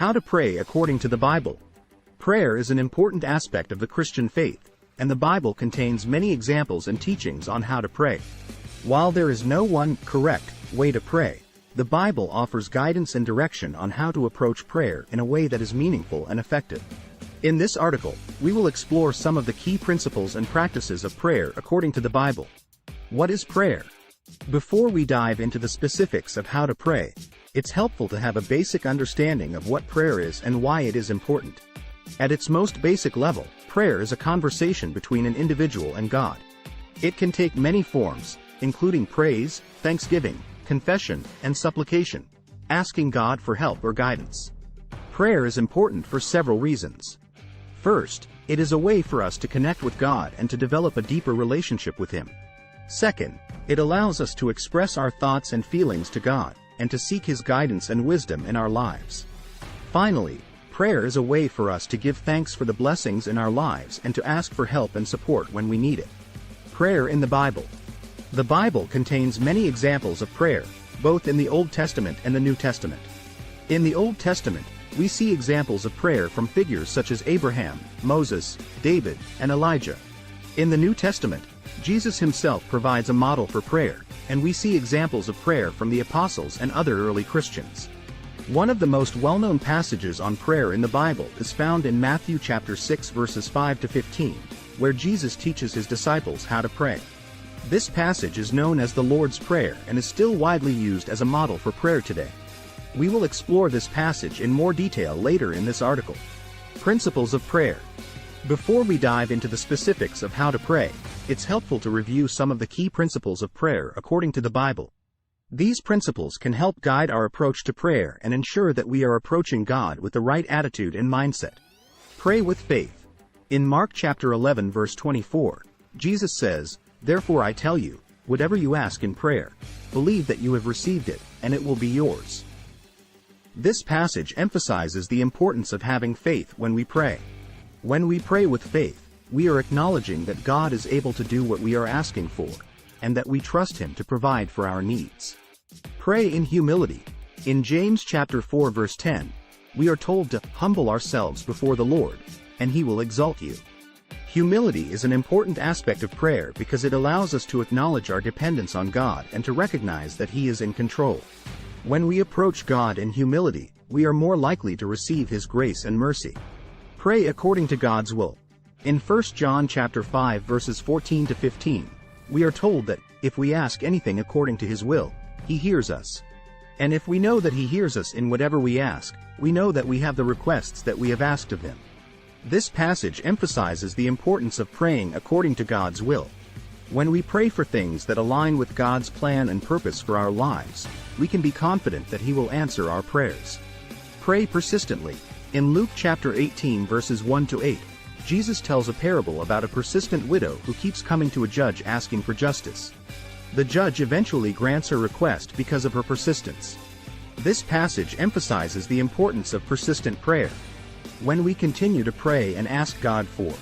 How to pray according to the Bible. Prayer is an important aspect of the Christian faith, and the Bible contains many examples and teachings on how to pray. While there is no one correct way to pray, the Bible offers guidance and direction on how to approach prayer in a way that is meaningful and effective. In this article, we will explore some of the key principles and practices of prayer according to the Bible. What is prayer? Before we dive into the specifics of how to pray, it's helpful to have a basic understanding of what prayer is and why it is important. At its most basic level, prayer is a conversation between an individual and God. It can take many forms, including praise, thanksgiving, confession, and supplication, asking God for help or guidance. Prayer is important for several reasons. First, it is a way for us to connect with God and to develop a deeper relationship with Him. Second, it allows us to express our thoughts and feelings to God, and to seek His guidance and wisdom in our lives. Finally, prayer is a way for us to give thanks for the blessings in our lives and to ask for help and support when we need it. Prayer in the Bible. The Bible contains many examples of prayer, both in the Old Testament and the New Testament. In the Old Testament, we see examples of prayer from figures such as Abraham, Moses, David, and Elijah. In the New Testament, Jesus himself provides a model for prayer, and we see examples of prayer from the apostles and other early Christians. One of the most well-known passages on prayer in the Bible is found in Matthew chapter 6 verses 5 to 15, where Jesus teaches his disciples how to pray. This passage is known as the Lord's Prayer and is still widely used as a model for prayer today. We will explore this passage in more detail later in this article. Principles of prayer. Before we dive into the specifics of how to pray, it's helpful to review some of the key principles of prayer according to the Bible. These principles can help guide our approach to prayer and ensure that we are approaching God with the right attitude and mindset. Pray with faith. In Mark chapter 11 verse 24, Jesus says, "Therefore I tell you, whatever you ask in prayer, believe that you have received it, and it will be yours." This passage emphasizes the importance of having faith when we pray. When we pray with faith, we are acknowledging that God is able to do what we are asking for, and that we trust Him to provide for our needs. Pray in humility. In James chapter 4 verse 10, we are told to humble ourselves before the Lord, and He will exalt you. Humility is an important aspect of prayer because it allows us to acknowledge our dependence on God and to recognize that He is in control. When we approach God in humility, we are more likely to receive His grace and mercy. Pray according to God's will. In 1 John chapter 5 verses 14 to 15, we are told that, if we ask anything according to His will, He hears us. And if we know that He hears us in whatever we ask, we know that we have the requests that we have asked of Him. This passage emphasizes the importance of praying according to God's will. When we pray for things that align with God's plan and purpose for our lives, we can be confident that He will answer our prayers. Pray persistently. In Luke chapter 18 verses 1 to 8, Jesus tells a parable about a persistent widow who keeps coming to a judge asking for justice. The judge eventually grants her request because of her persistence. This passage emphasizes the importance of persistent prayer. When we continue to pray and ask God for